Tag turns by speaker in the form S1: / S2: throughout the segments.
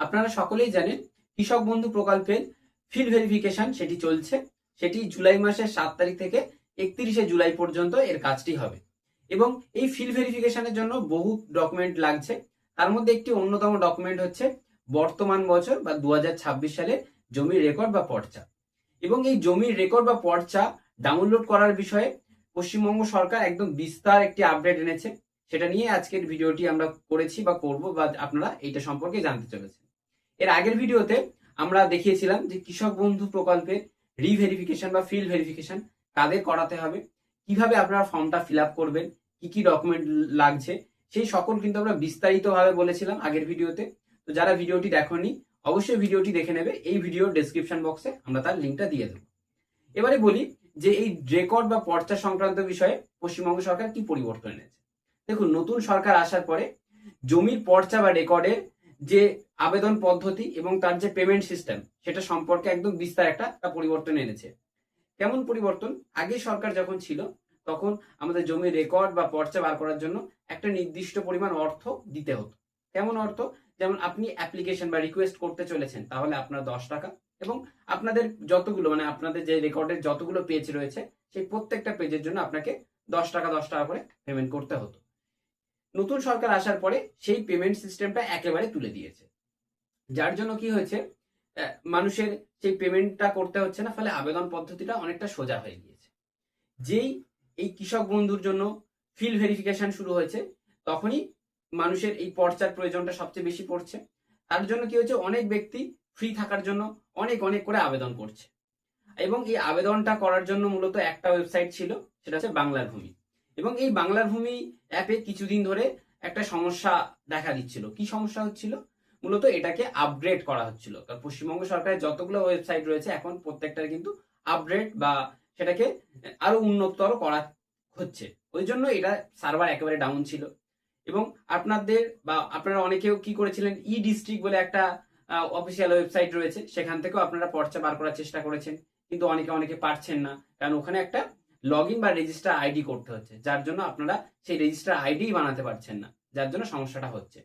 S1: আপনারা সকলেই জানেন কৃষক বন্ধু প্রকল্পের ফিল্ড ভেরিফিকেশন সেটি চলছে। সেটি জুলাই মাসের 7 তারিখ থেকে 31শে জুলাই পর্যন্ত এর কাজটি হবে এবং এই ফিল্ড ভেরিফিকেশনের জন্য বহু ডকুমেন্ট লাগছে। তার মধ্যে একটি অন্যতম ডকুমেন্ট হচ্ছে বর্তমান বছর বা 2026 সালের জমির রেকর্ড বা পর্চা। এবং এই জমির রেকর্ড বা পর্চা ডাউনলোড করার বিষয়ে পশ্চিমবঙ্গ সরকার একদম বিস্তার একটি আপডেট এনেছে। সেটা নিয়ে আজকের ভিডিওটি আমরা করেছি বা করব, বা আপনারা এইটা সম্পর্কে জানতে চলেছেন। এর আগের ভিডিওতে আমরা দেখিয়েছিলাম যে কৃষক বন্ধু প্রকল্পের রিভেরিফিকেশন বা ফিল্ড ভেরিফিকেশন কাদের করাতে হবে, কিভাবে আপনারা ফর্মটা ফিল আপ করবেন, কি কি ডকুমেন্ট লাগছে, সেই সকল কিন্তু আমরা বিস্তারিতভাবে বলেছিলাম আগের ভিডিওতে। তো যারা ভিডিওটি দেখেননি অবশ্যই ভিডিওটি দেখে নেবে, এই ভিডিওর ডেসক্রিপশন বক্সে আমরা তার লিঙ্কটা দিয়ে দেবো। এবারে বলি যে এই রেকর্ড বা পর্চা সংক্রান্ত বিষয়ে পশ্চিমবঙ্গ সরকার কি পরিবর্তন এনেছে। দেখুন, নতুন সরকার আসার পরে জমির পর্চা বা রেকর্ডের যে আবেদন পদ্ধতি এবং তার যে পেমেন্ট সিস্টেম সেটা সম্পর্কে একদম বিস্তার একটা পরিবর্তন এনেছে। কেমন পরিবর্তন? আগে সরকার যখন ছিল তখন আমাদের জমির রেকর্ড বা পর্চা বার করার জন্য একটা নির্দিষ্ট পরিমাণ অর্থ দিতে হতো। কেমন অর্থ? যেমন আপনি অ্যাপ্লিকেশন বা রিকোয়েস্ট করতে চলেছেন, তাহলে আপনার 10 টাকা, এবং আপনাদের যতগুলো আপনাদের যে রেকর্ডের যতগুলো পেজ রয়েছে সেই প্রত্যেকটা পেজের জন্য আপনাকে 10 টাকা করে পেমেন্ট করতে হতো। নতুন সরকার আসার পরে সেই পেমেন্ট সিস্টেমটা একেবারে তুলে দিয়েছে, যার জন্য কি হয়েছে, মানুষের সেই পেমেন্টটা করতে হচ্ছে না, ফলে আবেদন পদ্ধতিটা অনেকটা সোজা হয়ে গিয়েছে। যেই এই কৃষক বন্ধুর জন্য ফিল্ড ভেরিফিকেশন শুরু হয়েছে তখনই মানুষের এই পর্চার প্রয়োজনটা সবচেয়ে বেশি পড়ছে। তার জন্য কি হয়েছে, অনেক ব্যক্তি ফ্রি থাকার জন্য অনেক করে আবেদন করছে। এবং এই আবেদনটা করার জন্য মূলত একটা ওয়েবসাইট ছিল, সেটা হচ্ছে বাংলার ভূমি। এবং এই বাংলার ভূমি অ্যাপে কিছুদিন ধরে একটা সমস্যা দেখা দিচ্ছিল। কি সমস্যা হচ্ছিল? মূলত এটাকে আপগ্রেড করা হচ্ছিল। কারণ পশ্চিমবঙ্গ সরকারের যতগুলো ওয়েবসাইট রয়েছে এখন প্রত্যেকটার কিন্তু আপগ্রেড বা সেটাকে আরো উন্নততর করা হচ্ছে। ওই জন্য এটা সার্ভার একেবারে ডাউন ছিল। এবং আপনারা অনেকেও কি করেছিলেন, ই ডিস্ট্রিক্ট বলে একটা অফিসিয়াল ওয়েবসাইট রয়েছে, সেখান থেকেও আপনারা পর্চা বার করার চেষ্টা করেছেন, কিন্তু অনেকে পারছেন না, কারণ ওখানে একটা লগ ইন বা রেজিস্টার আইডি করতে হচ্ছে, যার জন্য আপনারা সেই রেজিস্টার আইডি বানাতে পারছেন না, যার জন্য সমস্যাটা হচ্ছে।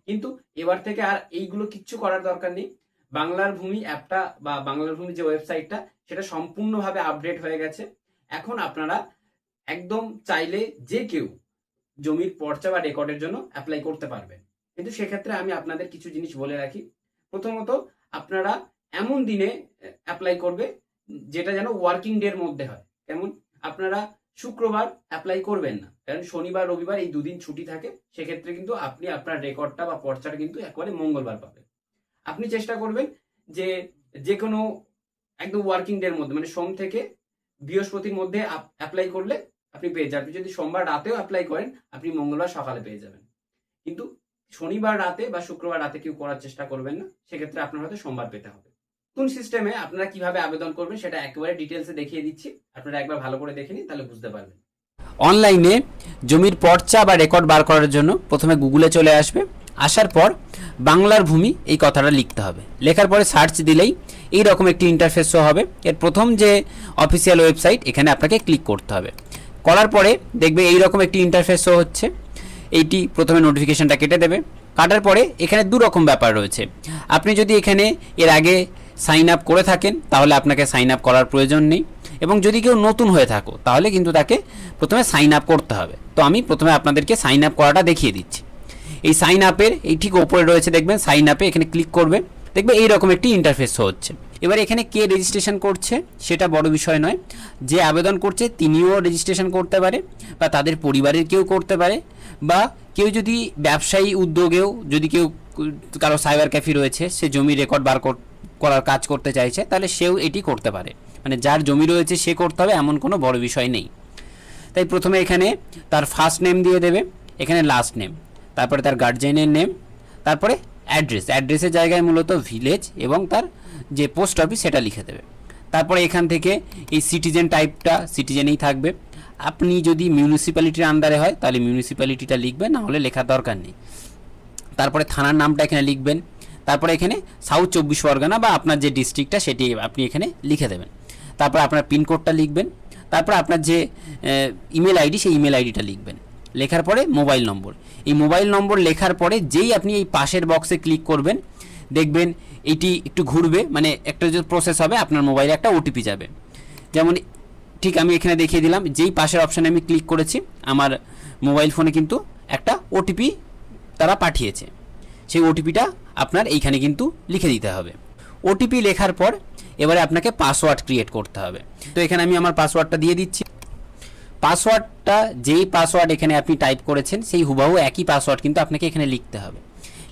S1: কিন্তু এবার থেকে আর এইগুলো কিচ্ছু করার দরকার নেই। বাংলার ভূমি অ্যাপটা বা বাংলার ভূমি যে ওয়েবসাইটটা সেটা সম্পূর্ণভাবে আপডেট হয়ে গেছে। এখন আপনারা একদম চাইলে যে কেউ জমির পর্চা বা রেকর্ডের জন্য অ্যাপ্লাই করতে পারবেন। কিন্তু সেক্ষেত্রে আমি আপনাদের কিছু জিনিস বলে রাখি। প্রথমত, আপনারা এমন দিনে অ্যাপ্লাই করবে যেটা যেন ওয়ার্কিং ডে এর মধ্যে হয়। যেমন আপনারা শুক্রবার অ্যাপ্লাই করবেন না, কারণ শনিবার রবিবার এই দুদিন ছুটি থাকে। সেক্ষেত্রে কিন্তু আপনি আপনার রেকর্ডটা বা পর্চাটা কিন্তু একেবারে মঙ্গলবার পাবেন। আপনি চেষ্টা করবেন যে কোনো একদম ওয়ার্কিং ডে এর মধ্যে, মানে সোম থেকে বৃহস্পতির মধ্যে অ্যাপ্লাই করলে আপনি পেয়ে যাবেন। আপনি যদি সোমবার রাতেও অ্যাপ্লাই করেন আপনি মঙ্গলবার সকালে পেয়ে যাবেন। কিন্তু শনিবার রাতে বা শুক্রবার রাতে কেউ করার চেষ্টা করবেন না, সেক্ষেত্রে আপনার হয়তো সোমবার পেতে হবে। নতুন সিস্টেমে আপনারা কিভাবে আবেদন করবেন সেটা একেবারে ডিটেলসে দেখিয়ে দিচ্ছি, আপনারা একবার ভালো করে দেখে নিন, তাহলে বুঝতে পারবেন।
S2: অনলাইনে জমির পর্চা বা রেকর্ড বার করার জন্য প্রথমে গুগলে চলে আসবে। আসার পর বাংলার ভূমি এই কথাটা লিখতে হবে। লেখার পরে সার্চ দিলেই এই রকম একটি ইন্টারফেস শো হবে। এর প্রথম যে অফিসিয়াল ওয়েবসাইট এখানে আপনাকে ক্লিক করতে হবে। করার পরে দেখবে এই রকম একটি ইন্টারফেস শো হচ্ছে। এইটি প্রথমে নোটিফিকেশনটা কেটে দেবে। কাটার পরে এখানে দু রকম ব্যাপার রয়েছে। আপনি যদি এখানে এর আগে সাইন আপ করে থাকেন তাহলে আপনাকে সাইন আপ করার প্রয়োজন নেই, এবং যদি কেউ নতুন হয়ে থাকো তাহলে কিন্তু তাকে প্রথমে সাইন আপ করতে হবে। তো আমি প্রথমে আপনাদেরকে সাইন আপ করাটা দেখিয়ে দিচ্ছি। এই সাইন আপের এই ঠিক ওপরে রয়েছে দেখবেন সাইন আপে, এখানে ক্লিক করবে, দেখবে এইরকম একটি ইন্টারফেস হচ্ছে। এবার এখানে কে রেজিস্ট্রেশন করছে সেটা বড় বিষয় নয়। যে আবেদন করছে তিনিও রেজিস্ট্রেশন করতে পারে, বা তাদের পরিবারের কেউ করতে পারে, বা কেউ যদি ব্যবসায়ী উদ্যোগেও যদি কারো সাইবার ক্যাফে রয়েছে, সে জমি রেকর্ড বার করার কাজ করতে চাইছে, তাহলে সেও এটি করতে পারে। মানে যার জমি রয়েছে সে করতে হবে এমন কোনো বড় বিষয় নেই। তাই প্রথমে এখানে তার ফার্স্ট নেম দিয়ে দেবে, এখানে লাস্ট নেম, তারপরে তার গার্জিয়ানের নেম, তারপরে অ্যাড্রেসের জায়গায় মূলত ভিলেজ এবং তার যে পোস্ট অফিস সেটা লিখে দেবে। তারপরে এখান থেকে এই সিটিজেন টাইপটা সিটিজেনেই থাকবে। আপনি যদি মিউনিসিপ্যালিটির আন্ডারে হয় তাহলে মিউনিসিপ্যালিটিটা লিখবেন, না হলে লেখার দরকার নেই। তারপরে থানার নামটা এখানে লিখবেন। তারপরে এখানে সাউথ 24 পরগনা বা আপনার যে ডিস্ট্রিক্টটা সেটি আপনি এখানে লিখে দেবেন। তারপর আপনার পিনকোডটা লিখবেন। তারপর আপনার যে ইমেল আইডি সেই ইমেল আইডিটা লিখবেন। লেখার পরে মোবাইল নম্বর, এই মোবাইল নম্বর লেখার পরে যেই আপনি এই পাশের বক্সে ক্লিক করবেন, দেখবেন এটি একটু ঘুরবে, মানে একটা যে প্রসেস হবে, আপনার মোবাইলে একটা ওটিপি যাবে। যেমন ঠিক আমি এখানে দেখিয়ে দিলাম, যেই পাশের অপশানে আমি ক্লিক করেছি আমার মোবাইল ফোনে কিন্তু একটা ওটিপি তারা পাঠিয়েছে। সেই ওটিপিটা আপনার এইখানে কিন্তু লিখে দিতে হবে। ওটিপি লেখার পর এবারে আপনাকে পাসওয়ার্ড ক্রিয়েট করতে হবে। তো এখানে আমি আমার পাসওয়ার্ডটা দিয়ে দিচ্ছি। পাসওয়ার্ডটা যেই পাসওয়ার্ড এখানে আপনি টাইপ করেছেন সেই হুবহু একই পাসওয়ার্ড কিন্তু আপনাকে এখানে লিখতে হবে।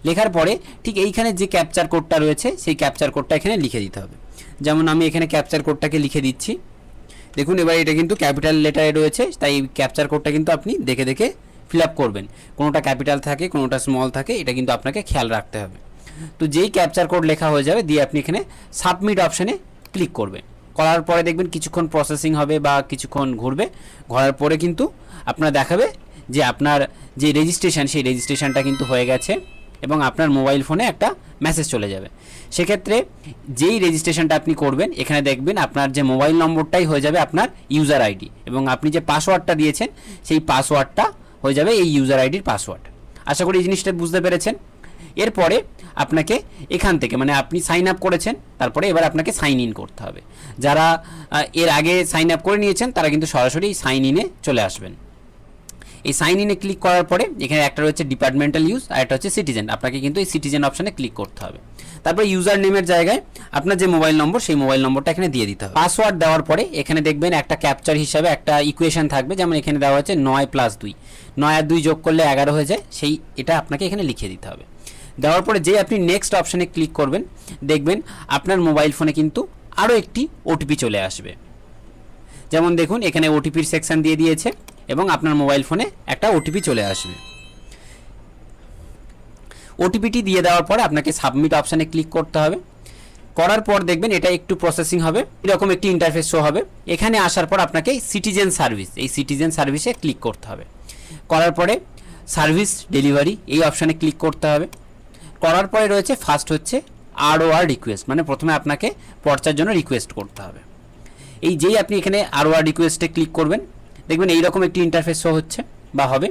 S2: লেখার পরে ঠিক এইখানে যে ক্যাপচার কোডটা রয়েছে সেই ক্যাপচার কোডটা এখানে লিখে দিতে হবে। যেমন আমি এখানে ক্যাপচার কোডটাকে লিখে দিচ্ছি। দেখুন এবার এটা কিন্তু ক্যাপিটাল লেটারে রয়েছে, তাই এই ক্যাপচার কোডটা কিন্তু আপনি দেখে দেখে ফিল আপ করবেন। কোনোটা ক্যাপিটাল থাকে, কোনোটা স্মল থাকে, এটা কিন্তু আপনাকে খেয়াল রাখতে হবে। তো যেই ক্যাপচার কোড লেখা হয়ে যাবে দিয়ে আপনি এখানে সাবমিট অপশানে ক্লিক করবেন। করার পরে দেখবেন কিছুক্ষণ প্রসেসিং হবে বা কিছুক্ষণ ঘুরবে। ঘোরার পরে কিন্তু আপনার দেখাবে যে আপনার যে রেজিস্ট্রেশন সেই রেজিস্ট্রেশনটা কিন্তু হয়ে গেছে এবং আপনার মোবাইল ফোনে একটা মেসেজ চলে যাবে। সেক্ষেত্রে যেই রেজিস্ট্রেশনটা আপনি করবেন এখানে দেখবেন আপনার যে মোবাইল নম্বরটাই হয়ে যাবে আপনার ইউজার আইডি এবং আপনি যে পাসওয়ার্ডটা দিয়েছেন সেই পাসওয়ার্ডটা হয়ে যাবে এই ইউজার আইডির পাসওয়ার্ড। আশা করি এই জিনিসটা বুঝতে পেরেছেন। এরপরে আপনাকে এখান থেকে মানে আপনি সাইন আপ করেছেন, তারপরে এবার আপনাকে সাইন ইন করতে হবে। যারা এর আগে সাইন আপ করে নিয়েছেন তারা কিন্তু সরাসরি সাইন ইনে চলে আসবেন। এই সাইন ইনে ক্লিক করার পরে এখানে একটা রয়েছে ডিপার্টমেন্টাল ইউজ আর একটা হচ্ছে সিটিজেন। আপনাকে কিন্তু এই সিটিজেন অপশানে ক্লিক করতে হবে। তারপরে ইউজার নেমের জায়গায় আপনার যে মোবাইল নম্বর সেই মোবাইল নম্বরটা এখানে দিয়ে দিতে হবে। পাসওয়ার্ড দেওয়ার পরে এখানে দেখবেন একটা ক্যাপচার হিসাবে একটা ইকুয়েশন থাকবে, যেমন এখানে দেওয়া হচ্ছে 9 + 2, 9 আর 2 যোগ করলে 11 হয়ে যায়, সেই এটা আপনাকে এখানে লিখে দিতে হবে। দেওয়ার পরে যে আপনি নেক্সট অপশানে ক্লিক করবেন দেখবেন আপনার মোবাইল ফোনে কিন্তু আরও একটি ওটিপি চলে আসবে। যেমন দেখুন এখানে ওটিপির সেকশন দিয়ে দিয়েছে এবং আপনার মোবাইল ফোনে একটা ওটিপি চলে আসবে। ওটিপিটি দিয়ে দেওয়ার পরে আপনাকে সাবমিট অপশানে ক্লিক করতে হবে। করার পর দেখবেন এটা একটু প্রসেসিং হবে, এরকম একটি ইন্টারফেস শো হবে। এখানে আসার পর আপনাকে সিটিজেন সার্ভিস, এই সিটিজেন সার্ভিসে ক্লিক করতে হবে। করার পরে সার্ভিস ডেলিভারি এই অপশানে ক্লিক করতে হবে। করার পরে রয়েছে ফার্স্ট হচ্ছে ROR রিকোয়েস্ট, মানে প্রথমে আপনাকে পর্চার জন্য রিকোয়েস্ট করতে হবে। এই যেই আপনি এখানে ROR রিকোয়েস্টে ক্লিক করবেন দেখবেন এইরকম একটি ইন্টারফেস শো হচ্ছে বা হবে।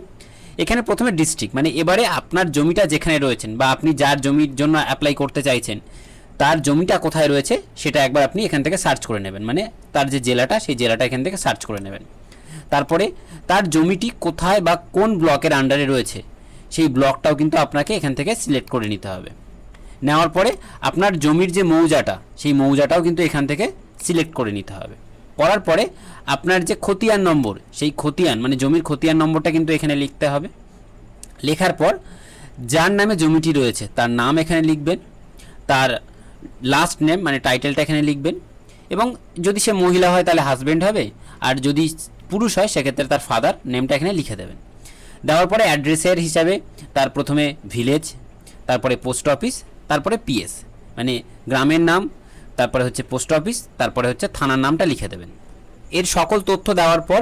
S2: এখানে প্রথমে ডিস্ট্রিক্ট, মানে এবারে আপনার জমিটা যেখানে রয়েছেন বা আপনি যার জমির জন্য অ্যাপ্লাই করতে চাইছেন তার জমিটা কোথায় রয়েছে সেটা একবার আপনি এখান থেকে সার্চ করে নেবেন, মানে তার যে জেলাটা সেই জেলাটা এখান থেকে সার্চ করে নেবেন। তারপরে তার জমিটি কোথায় বা কোন ব্লকের আন্ডারে রয়েছে সেই ব্লকটাও কিন্তু আপনাকে এখান থেকে সিলেক্ট করে নিতে হবে। নেওয়ার পরে আপনার জমির যে মৌজাটা সেই মৌজাটাও কিন্তু এখান থেকে সিলেক্ট করে নিতে হবে। করার পরে আপনার যে খতিয়ান নম্বর সেই খতিয়ান মানে জমির খতিয়ান নম্বরটা কিন্তু এখানে লিখতে হবে। লেখার পর যার নামে জমিটি রয়েছে তার নাম এখানে লিখবেন, তার লাস্ট নেম মানে টাইটেলটা এখানে লিখবেন এবং যদি সে মহিলা হয় তাহলে হাজব্যান্ড হবে, আর যদি পুরুষ হয় সেক্ষেত্রে তার ফাদার নেমটা এখানে লিখে দেবেন। দেওয়ার পরে অ্যাড্রেসের হিসাবে তার প্রথমে ভিলেজ, তারপরে পোস্ট অফিস, তারপরে PS মানে গ্রামের নাম, তারপরে হচ্ছে পোস্ট অফিস, তারপরে হচ্ছে থানার নামটা লিখে দেবেন। এর সকল তথ্য দেওয়ার পর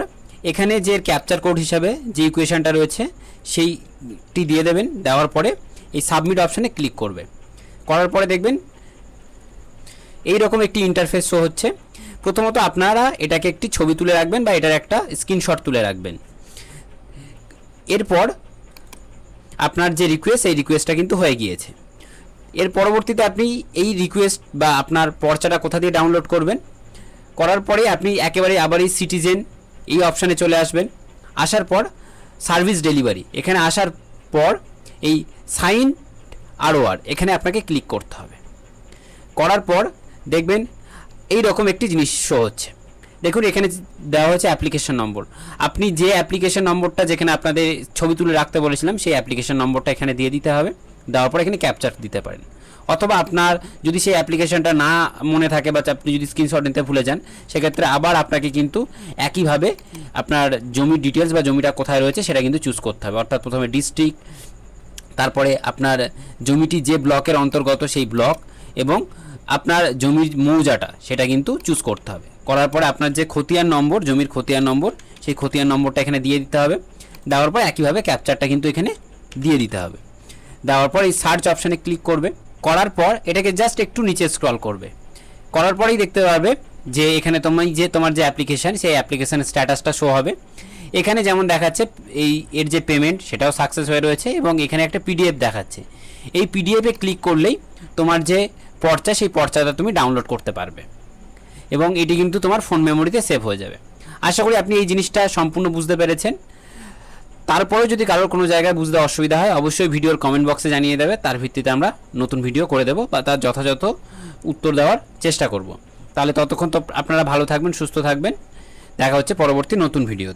S2: এখানে যে ক্যাপচার কোড হিসাবে যে ইকুয়েশনটা রয়েছে সেইটি দিয়ে দেবেন। দেওয়ার পরে এই সাবমিট অপশানে ক্লিক করবে। করার পরে দেখবেন এই রকম একটি ইন্টারফেস শো হচ্ছে। প্রথমত আপনারা এটাকে একটি ছবি তুলে রাখবেন বা এটার একটা স্ক্রিনশট তুলে রাখবেন। এরপর আপনার যে রিকোয়েস্ট এই রিকোয়েস্টটা কিন্তু হয়ে গিয়েছে। এর পরবর্তীতে আপনি এই রিকোয়েস্ট বা আপনার পর্চাটা কোথা দিয়ে ডাউনলোড করবেন, করার পরে আপনি একেবারে আবার এই সিটিজেন এই অপশানে চলে আসবেন। আসার পর সার্ভিস ডেলিভারি, এখানে আসার পর এই সাইন ROR এখানে আপনাকে ক্লিক করতে হবে। করার পর দেখবেন এই রকম একটি জিনিস শো হচ্ছে। দেখুন এখানে দেওয়া হচ্ছে অ্যাপ্লিকেশন নম্বর। আপনি যে অ্যাপ্লিকেশন নম্বরটা যেখানে আপনাদের ছবি তুলে রাখতে বলেছিলাম সেই অ্যাপ্লিকেশন নম্বরটা এখানে দিয়ে দিতে হবে। দেওয়ার পর এখানে ক্যাপচার দিতে পারেন, অথবা আপনার যদি সেই অ্যাপ্লিকেশনটা না মনে থাকে বা আপনি যদি স্ক্রিনশট নিতে ভুলে যান সেক্ষেত্রে আবার আপনাকে কিন্তু একইভাবে আপনার জমির ডিটেলস বা জমিটা কোথায় রয়েছে সেটা কিন্তু চুজ করতে হবে। অর্থাৎ প্রথমে ডিস্ট্রিক্ট, তারপরে আপনার জমিটি যে ব্লকের অন্তর্গত সেই ব্লক এবং আপনার জমির মৌজাটা সেটা কিন্তু চুজ করতে হবে। করার পরে আপনার যে খতিয়ান নম্বর, জমির খতিয়ান নম্বর, সেই খতিয়ান নম্বরটা এখানে দিয়ে দিতে হবে। দেওয়ার পর একইভাবে ক্যাপচারটা কিন্তু এখানে দিয়ে দিতে হবে। দেওয়ার পর এই সার্চ অপশানে ক্লিক করবে। করার পর এটাকে জাস্ট একটু নিচে স্ক্রল করবে। করার পরেই দেখতে পারবে যে এখানে তোমার যে অ্যাপ্লিকেশান সেই অ্যাপ্লিকেশানের স্ট্যাটাসটা শো হবে। এখানে যেমন দেখাচ্ছে এর যে পেমেন্ট সেটাও সাকসেস হয়ে রয়েছে এবং এখানে একটা PDF দেখাচ্ছে। এই পিডিএফে ক্লিক করলেই তোমার যে পর্চা সেই পর্চাটা তুমি ডাউনলোড করতে পারবে এবং এটি কিন্তু তোমার ফোন মেমোরিতে সেভ হয়ে যাবে। আশা করি আপনি এই জিনিসটা সম্পূর্ণ বুঝতে পেরেছেন। তারপরে যদি কারোর কোনো জায়গায় বুঝতে অসুবিধা হয় অবশ্যই ভিডিওর কমেন্ট বক্সে জানিয়ে দেবে, তার ভিত্তিতে আমরা নতুন ভিডিও করে দেবো বা তার যথাযথ উত্তর দেওয়ার চেষ্টা করব। তাহলে ততক্ষণ তো আপনারা ভালো থাকবেন, সুস্থ থাকবেন। দেখা হচ্ছে পরবর্তী নতুন ভিডিওতে।